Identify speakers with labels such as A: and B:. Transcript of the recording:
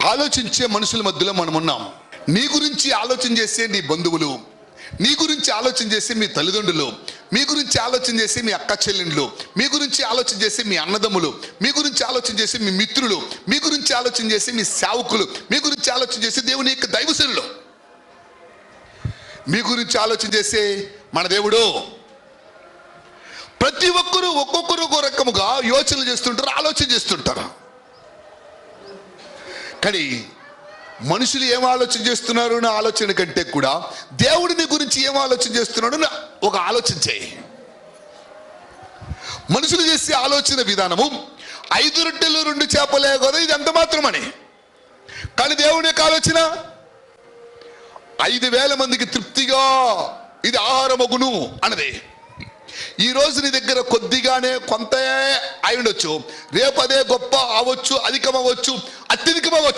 A: ఆలోచించే మనుషుల మధ్యలో మనం ఉన్నాం. నీ గురించి ఆలోచన చేసే నీ బంధువులు, నీ గురించి ఆలోచన చేసి మీ తల్లిదండ్రులు, మీ గురించి ఆలోచన చేసి మీ అక్క చెల్లెండ్లు, మీ గురించి ఆలోచన చేసి మీ అన్నదమ్ములు, మీ గురించి ఆలోచన చేసి మీ మిత్రులు, మీ గురించి ఆలోచన చేసి మీ సేవకులు, మీ గురించి ఆలోచన చేసి దేవుని యొక్క దైవజనులు, మీ గురించి ఆలోచన చేసే మన దేవుడు. ప్రతి ఒక్కరూ ఒక్కొక్కరు ఒక్కో రకముగా యోచనలు చేస్తుంటారు, ఆలోచన చేస్తుంటారు. కానీ మనుషులు ఏం ఆలోచన చేస్తున్నారు నా ఆలోచన కంటే కూడా దేవుడిని గురించి ఏం ఆలోచన చేస్తున్నాడు నా ఒక ఆలోచన చేయి. మనుషులు చేసే ఆలోచన విధానము 5 రొట్టెలు 2 చేపలే కదా, ఇది ఎంత మాత్రమని. కానీ దేవుని యొక్క ఆలోచన 5,000 మందికి తృప్తిగా ఇది ఆహారమగును అన్నది. ఈ రోజు నీ దగ్గర కొద్దిగానే కొంత అయి ఉండొచ్చు, రేపు అదే గొప్ప అవ్వచ్చు, అధికమవచ్చు, అత్యధికమవచ్చు.